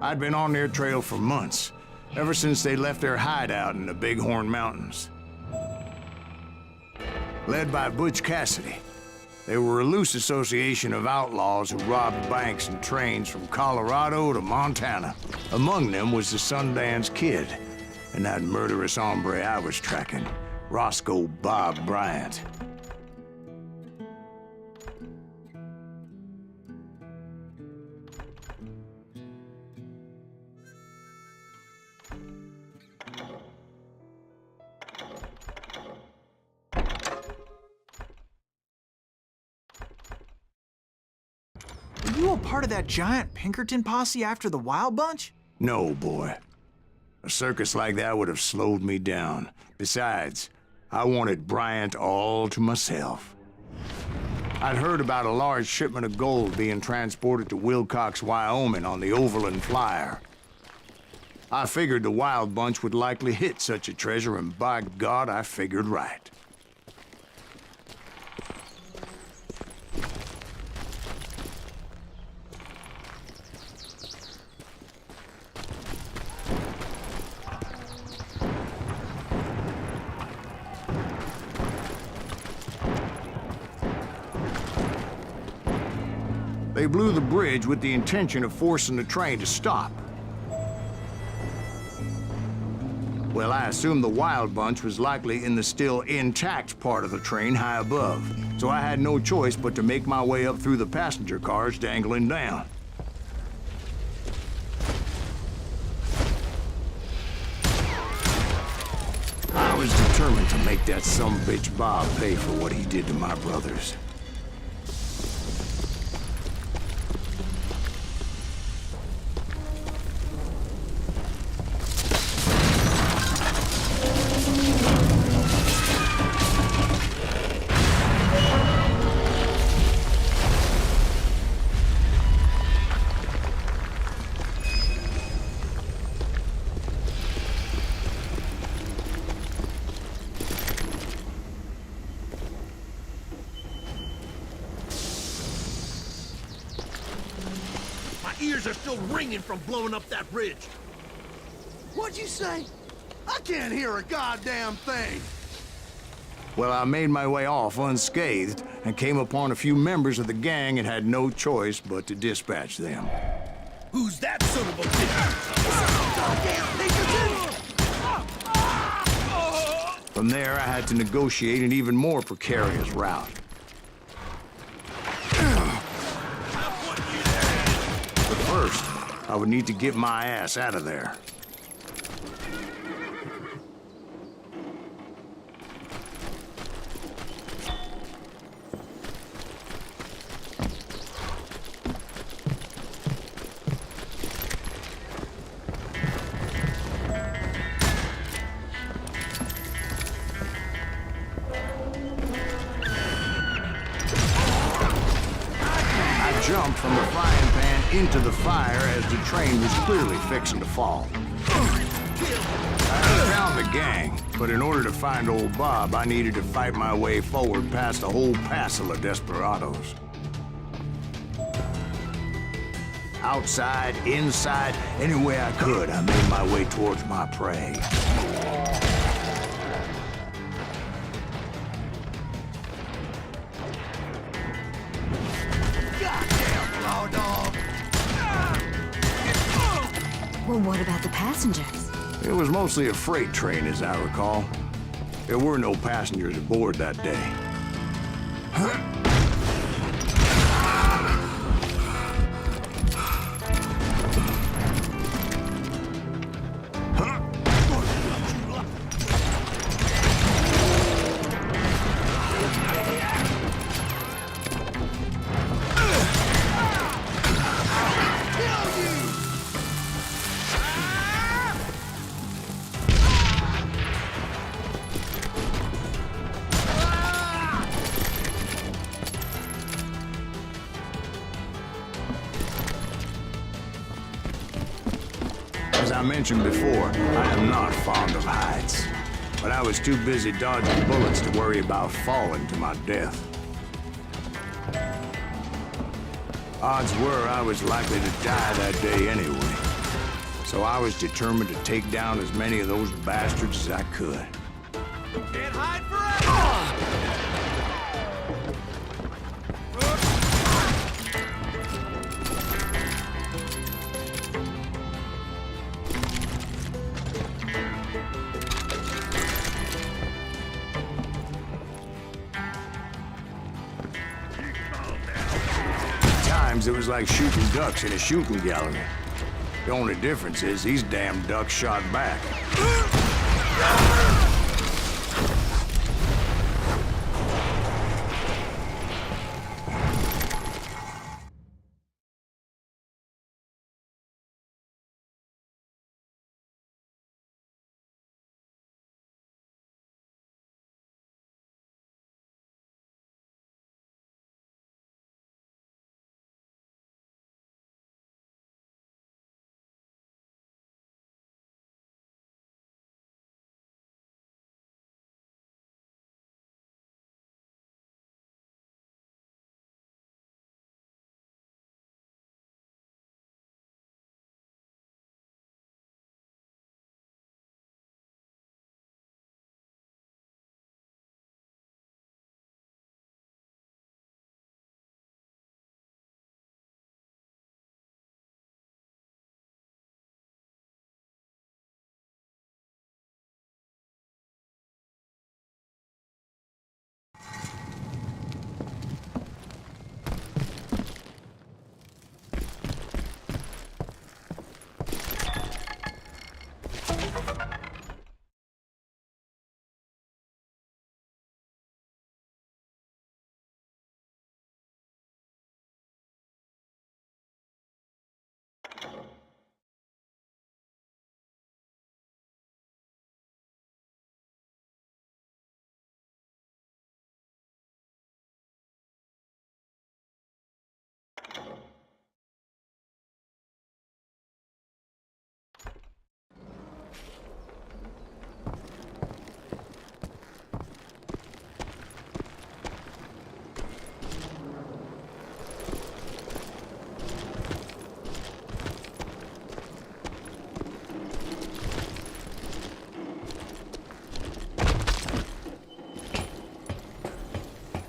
I'd been on their trail for months, ever since they left their hideout in the Bighorn Mountains. Led by Butch Cassidy, they were a loose association of outlaws who robbed banks and trains from Colorado to Montana. Among them was the Sundance Kid, and that murderous hombre I was tracking, Roscoe Bob Bryant. Were you a part of that giant Pinkerton posse after the Wild Bunch? No, boy. A circus like that would have slowed me down. Besides, I wanted Bryant all to myself. I'd heard about a large shipment of gold being transported to Wilcox, Wyoming on the Overland Flyer. I figured the Wild Bunch would likely hit such a treasure, and by God, I figured right. They blew the bridge with the intention of forcing the train to stop. Well, I assumed the Wild Bunch was likely in the still intact part of the train high above, so I had no choice but to make my way up through the passenger cars dangling down. I was determined to make that sumbitch Bob pay for what he did to my brothers. Ears are still ringing from blowing up that bridge. What'd you say? I can't hear a goddamn thing. Well, I made my way off unscathed and came upon a few members of the gang and had no choice but to dispatch them. Who's that son of a bitch? From there, I had to negotiate an even more precarious route. First, I would need to get my ass out of there. I jumped from the frying pan into the fire as the train was clearly fixing to fall. I found the gang, but in order to find old Bob, I needed to fight my way forward past a whole passel of desperados. Outside, inside, any way I could, I made my way towards my prey. Well, what about the passengers? It was mostly a freight train, as I recall. There were no passengers aboard that day. As I mentioned before, I am not fond of heights. But I was too busy dodging bullets to worry about falling to my death. Odds were I was likely to die that day anyway. So I was determined to take down as many of those bastards as I could. Can't hide forever! Times it was like shooting ducks in a shooting gallery. The only difference is these damn ducks shot back.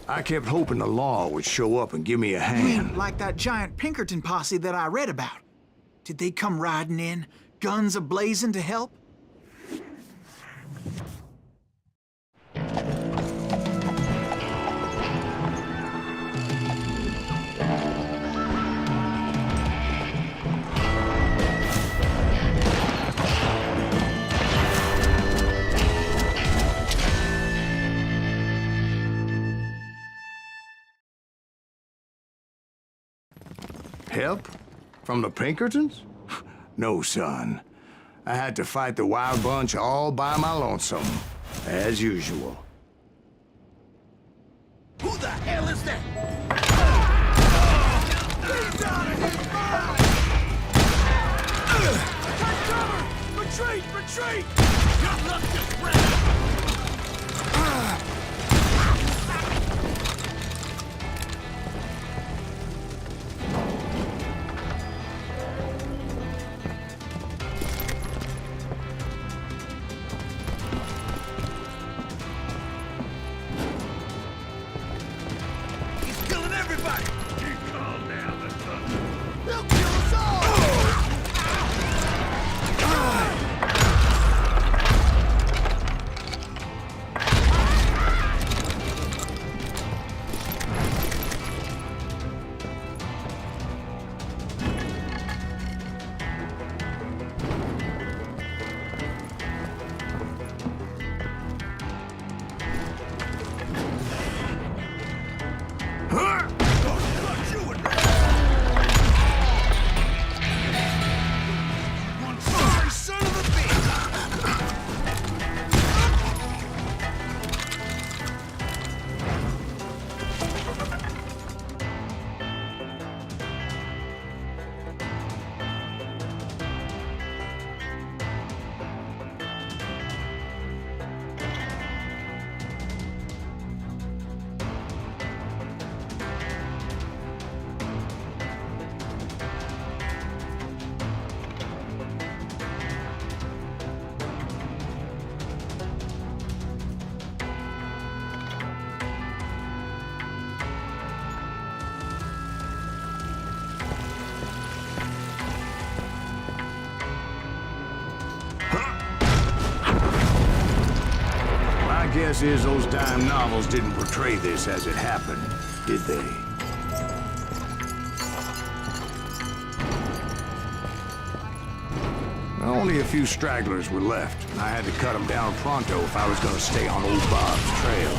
I kept hoping the law would show up and give me a You mean hand. like that giant Pinkerton posse that I read about? Did they come riding in, guns a-blazing to help? Help? From the Pinkertons? No, son. I had to fight the wild bunch all by my lonesome, as usual. Who the hell is that? He's out of here! Take cover! Retreat! Retreat! Your luck just ran! He's killing everybody! You calm down, the son. They'll kill us all! guess is those dime novels didn't portray this as it happened, did they? Only a few stragglers were left, and I had to cut them down pronto if I was going to stay on old Bob's trail.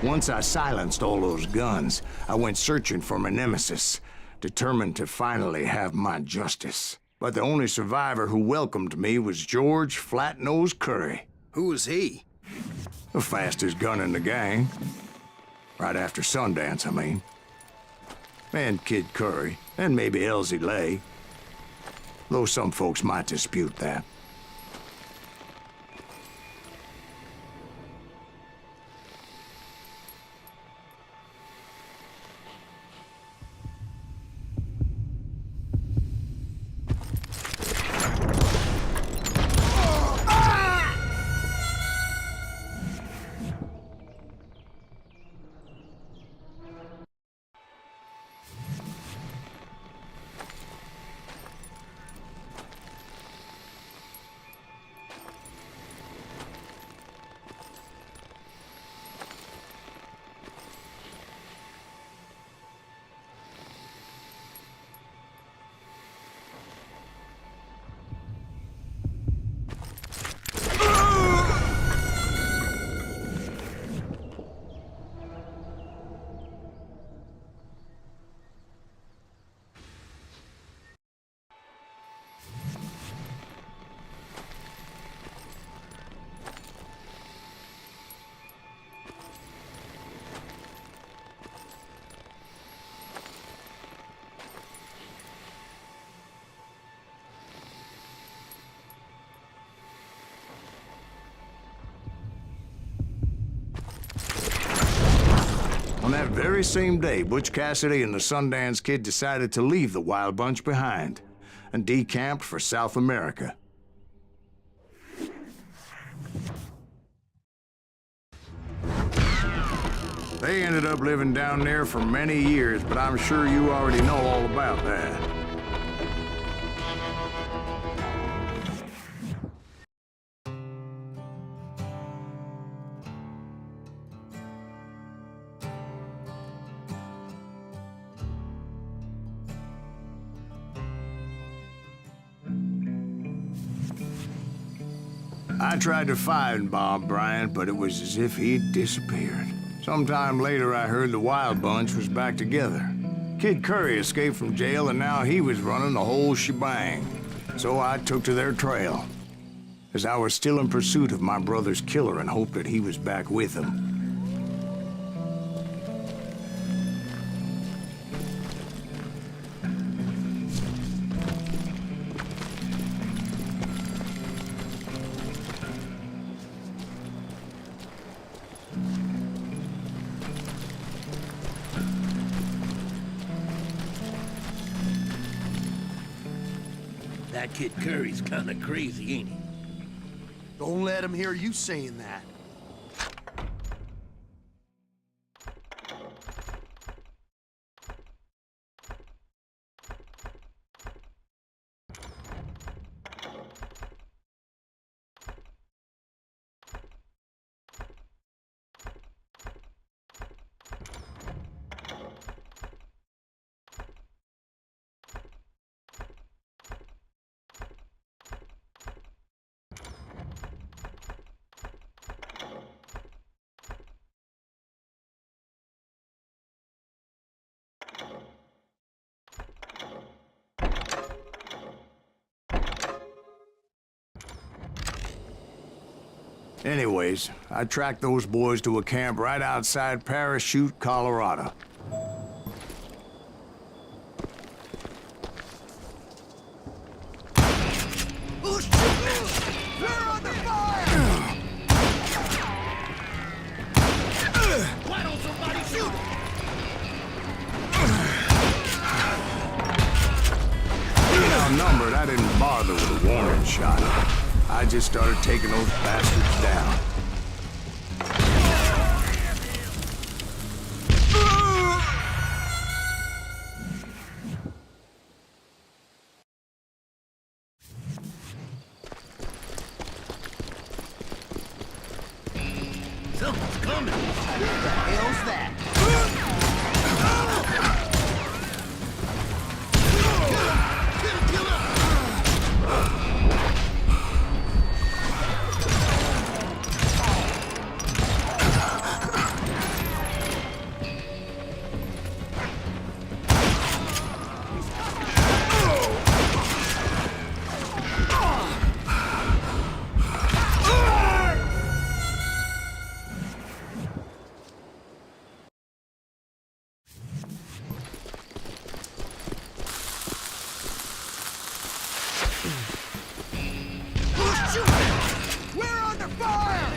Once I silenced all those guns, I went searching for my nemesis, determined to finally have my justice. But the only survivor who welcomed me was George Flat-Nose Curry. Who was he? The fastest gun in the gang. Right after Sundance, I mean. And Kid Curry, and maybe Elsie Lay. Though some folks might dispute that. On that very same day, Butch Cassidy and the Sundance Kid decided to leave the Wild Bunch behind and decamped for South America. They ended up living down there for many years, but I'm sure you already know all about that. I tried to find Bob Bryant, but it was as if he'd disappeared. Sometime later, I heard the Wild Bunch was back together. Kid Curry escaped from jail, and now he was running the whole shebang. So I took to their trail, as I was still in pursuit of my brother's killer and hoped that he was back with him. That Kid Curry's kinda crazy, ain't he? Don't let him hear you saying that. Anyways, I tracked those boys to a camp right outside Parachute, Colorado. Oh, shit! We're under fire! Why don't somebody shoot him? Being outnumbered, I didn't bother with a warning shot. I just started taking those bastards down. Something's coming. What the hell's that? We're under fire!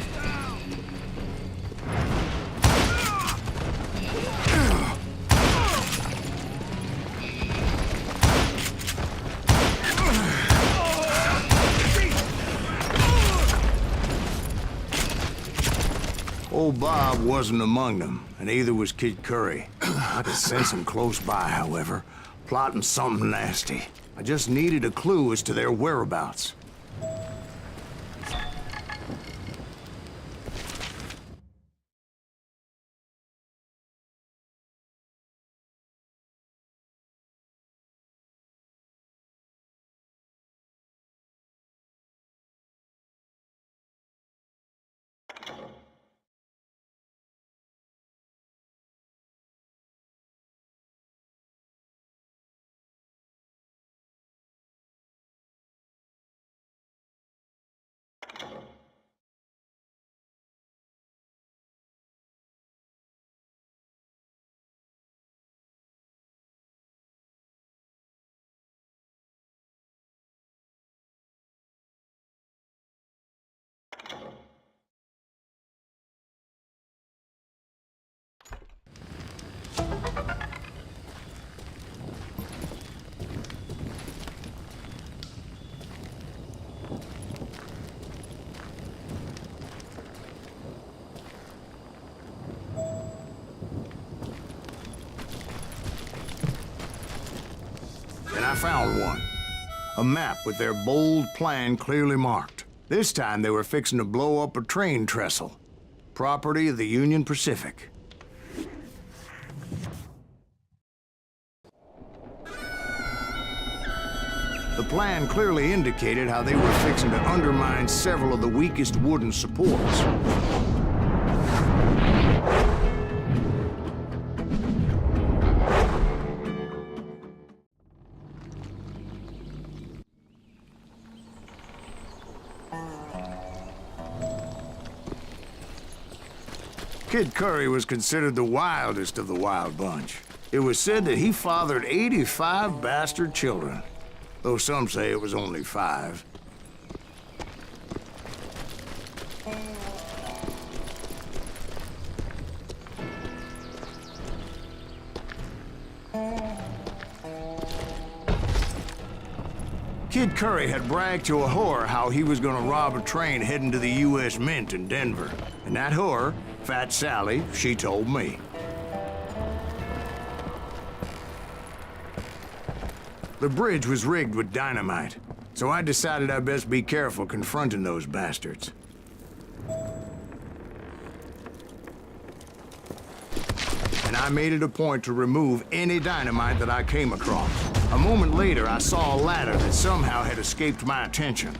Old Bob wasn't among them, and neither was Kid Curry. I could sense him close by, however, plotting something nasty. I just needed a clue as to their whereabouts. And I found one. A map with their bold plan clearly marked. This time they were fixing to blow up a train trestle. Property of the Union Pacific. The plan clearly indicated how they were fixing to undermine several of the weakest wooden supports. Kid Curry was considered the wildest of the wild bunch. It was said that he fathered 85 bastard children, though some say it was only 5. Kid Curry had bragged to a whore how he was gonna rob a train heading to the U.S. Mint in Denver. And that whore, Fat Sally, she told me. The bridge was rigged with dynamite, so I decided I'd best be careful confronting those bastards. And I made it a point to remove any dynamite that I came across. A moment later, I saw a ladder that somehow had escaped my attention.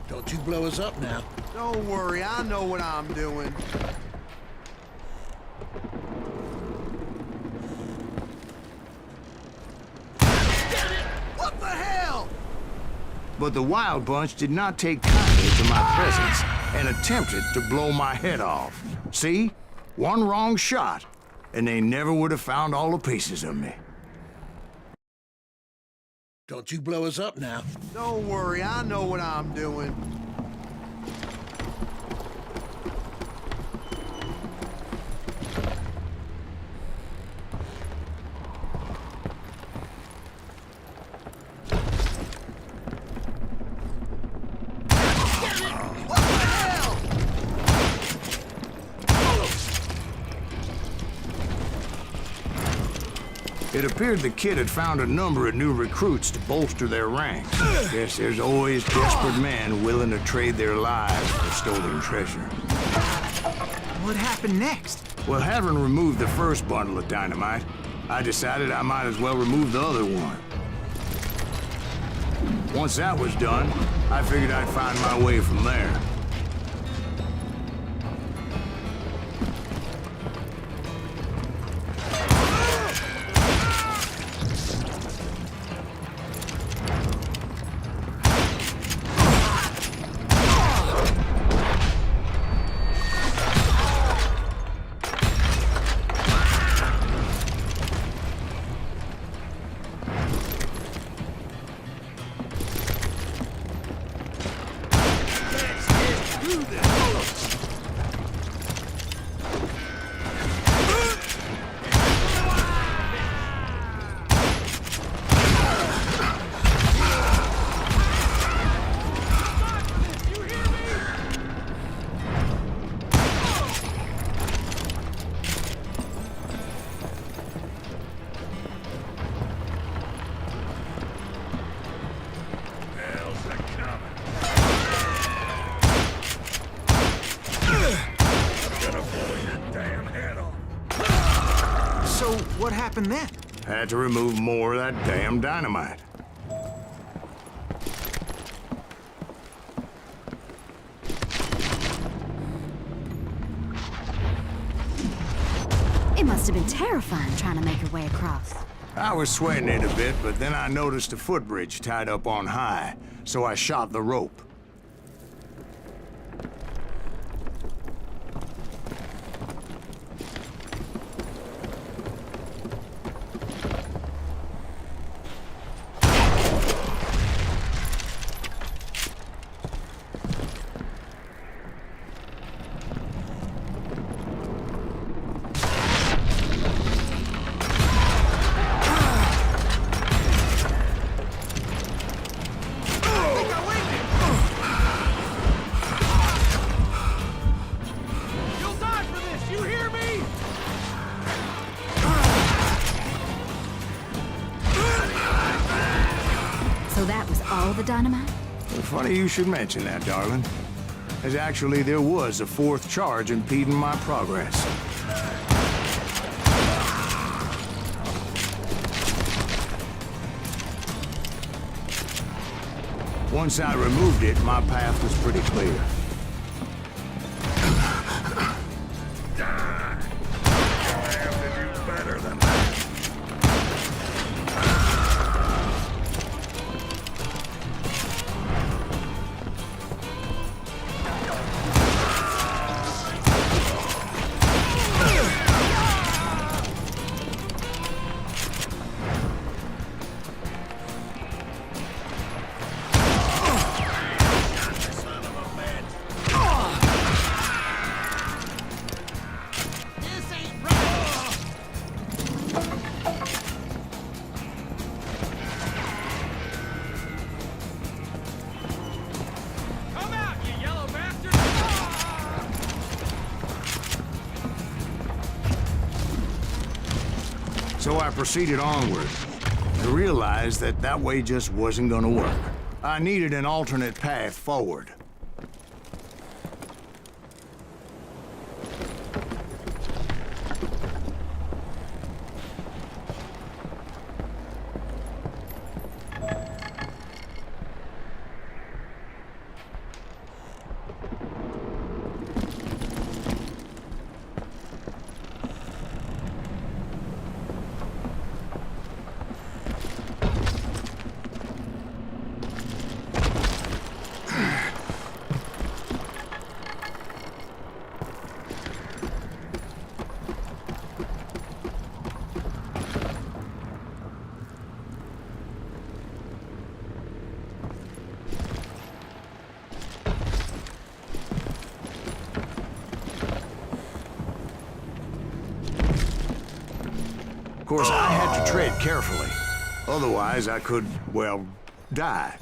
Don't you blow us up now. Don't worry, I know what I'm doing. What the hell? But the Wild Bunch did not take kindly to my presence. and attempted to blow my head off. See? One wrong shot, and they never would have found all the pieces of me. Don't you blow us up now. Don't worry, I know what I'm doing. It appeared the kid had found a number of new recruits to bolster their ranks. Guess there's always desperate men willing to trade their lives for stolen treasure. What happened next? Well, having removed the first bundle of dynamite, I decided I might as well remove the other one. Once that was done, I figured I'd find my way from there. So, what happened then? Had to remove more of that damn dynamite. It must have been terrifying trying to make your way across. I was sweating it a bit, but then I noticed a footbridge tied up on high, so I shot the rope. So that was all the dynamite? Funny you should mention that, darling. As actually there was a fourth charge impeding my progress. Once I removed it, my path was pretty clear. So I proceeded onward, to realize that that way just wasn't gonna work. I needed an alternate path forward. course, I had to tread carefully. Otherwise, I could, well, die.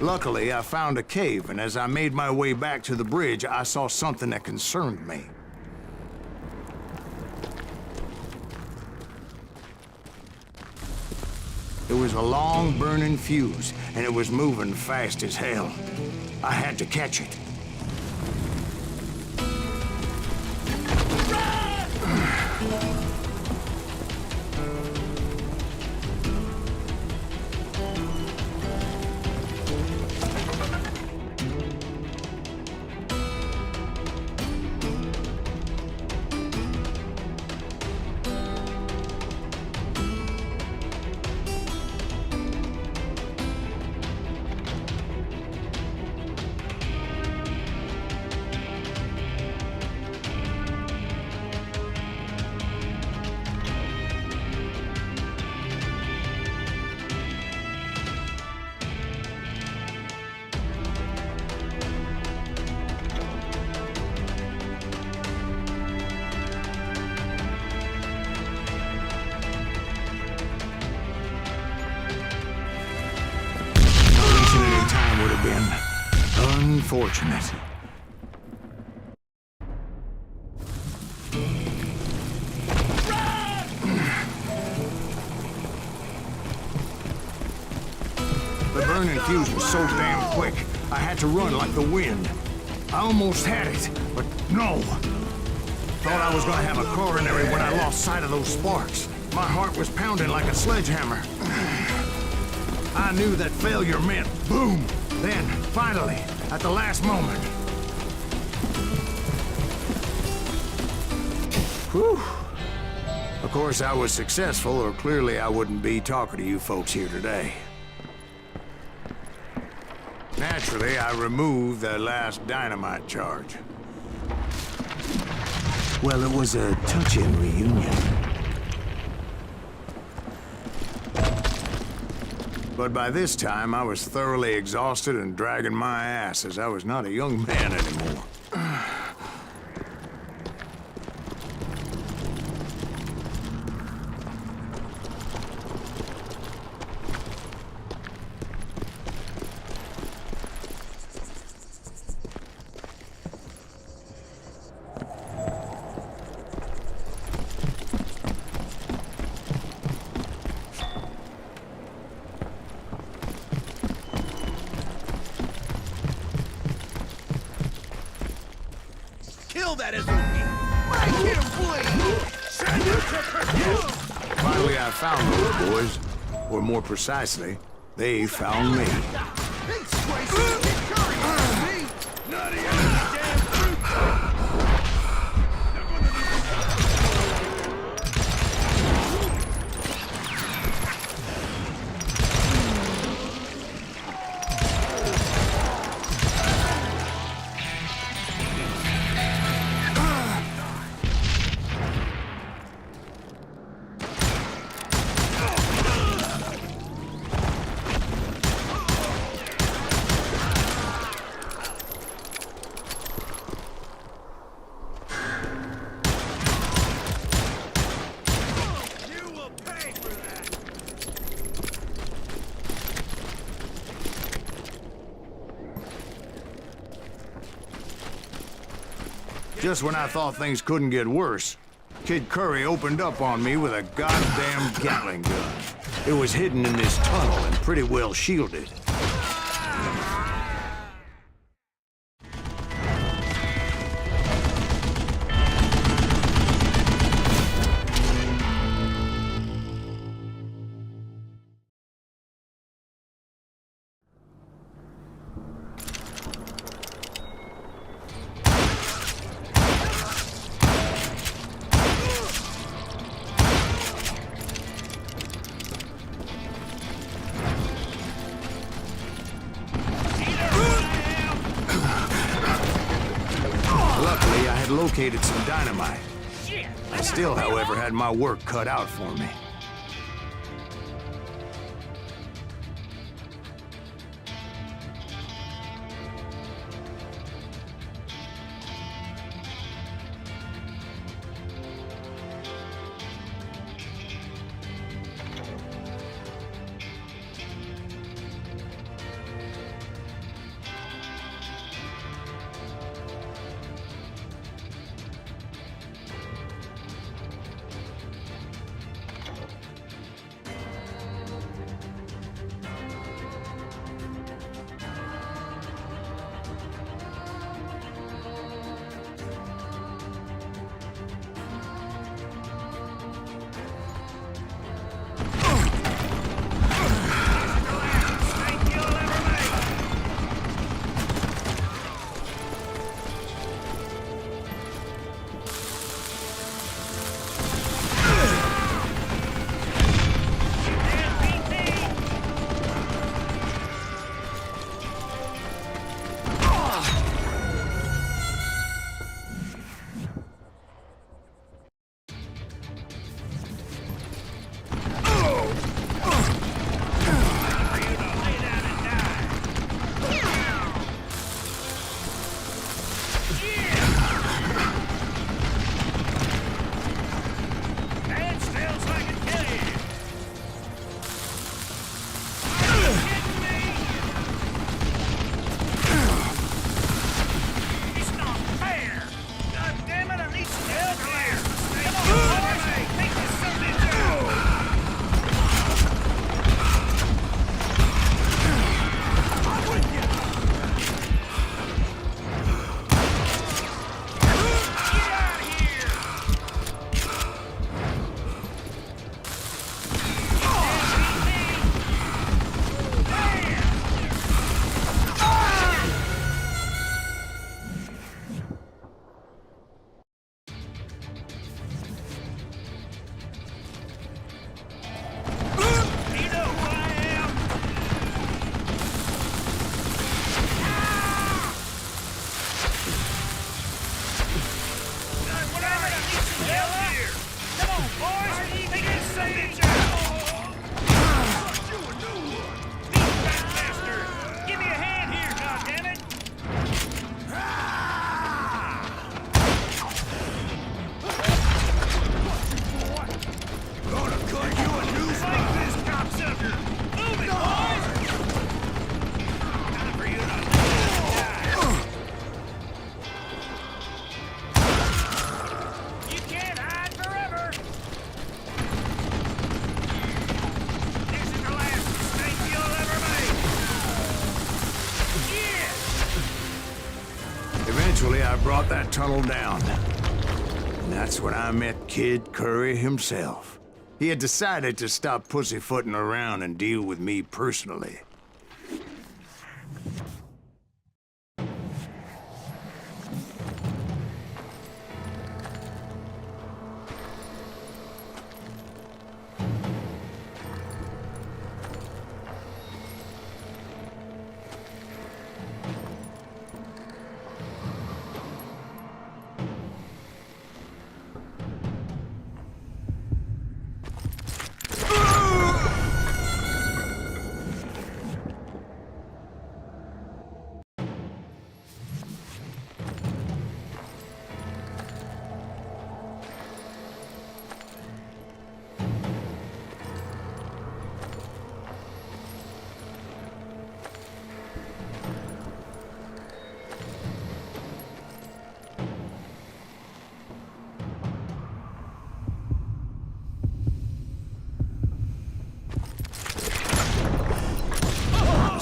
Luckily, I found a cave, and as I made my way back to the bridge, I saw something that concerned me. It was a long, burning fuse, and it was moving fast as hell. I had to catch it. Unfortunate. turning fuse was so damn quick, I had to run like the wind. I almost had it, but no. Thought I was gonna have a coronary when I lost sight of those sparks. My heart was pounding like a sledgehammer. I knew that failure meant boom. Then, finally, at the last moment. Whew. Of course, I was successful, or clearly I wouldn't be talking to you folks here today. Naturally, I removed the last dynamite charge. Well, it was a touching reunion. But by this time, I was thoroughly exhausted and dragging my ass, as I was not a young man anymore. Kill that Izuki! Make him bleed! Send him to perdition! Finally, I found those boys. Or more precisely, they found me. They disgrace Kid Curry on me! Not even a damn fruit! Just when I thought things couldn't get worse, Kid Curry opened up on me with a goddamn Gatling gun. It was hidden in this tunnel and pretty well shielded. Luckily, I had located some dynamite. I still, however, had my work cut out for me. Eventually, I brought that tunnel down. And that's when I met Kid Curry himself. He had decided to stop pussyfooting around and deal with me personally.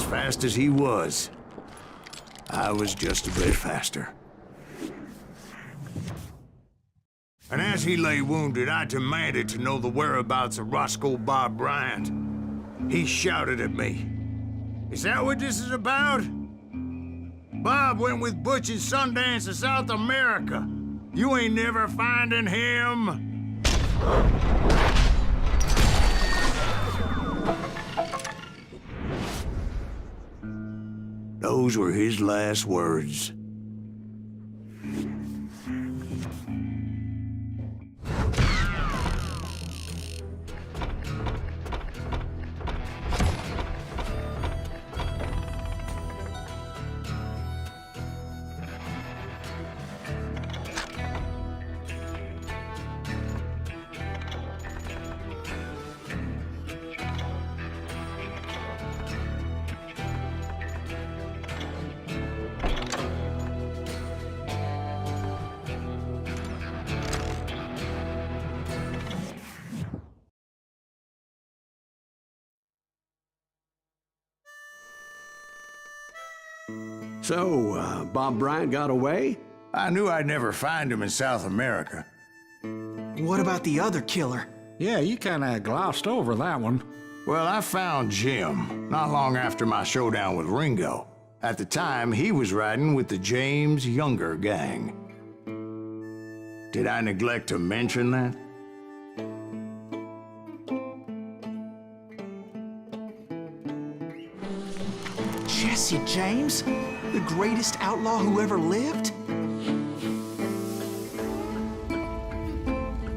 Fast as he was, I was just a bit faster. And as he lay wounded, I demanded to know the whereabouts of Roscoe Bob Bryant. He shouted at me. "Is that what this is about? Bob went with Butch and Sundance to South America. You ain't never finding him." Those were his last words. So, Bob Bryant got away? I knew I'd never find him in South America. What about the other killer? Yeah, you kinda glossed over that one. Well, I found Jim not long after my showdown with Ringo. At the time, he was riding with the James Younger gang. Did I neglect to mention that? Jesse James? The greatest outlaw who ever lived?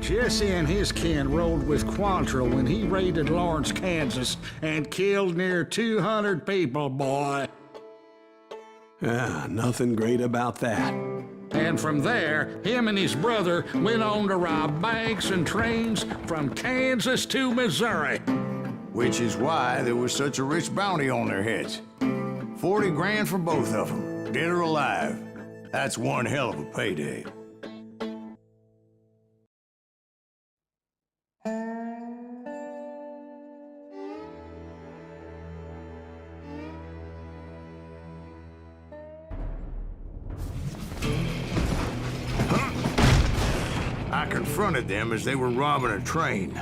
Jesse and his kin rode with Quantrill when he raided Lawrence, Kansas, and killed near 200 people, boy. Nothing great about that. And from there, him and his brother went on to rob banks and trains from Kansas to Missouri. Which is why there was such a rich bounty on their heads. 40 grand for both of them, dead or alive. That's one hell of a payday. I confronted them as they were robbing a train.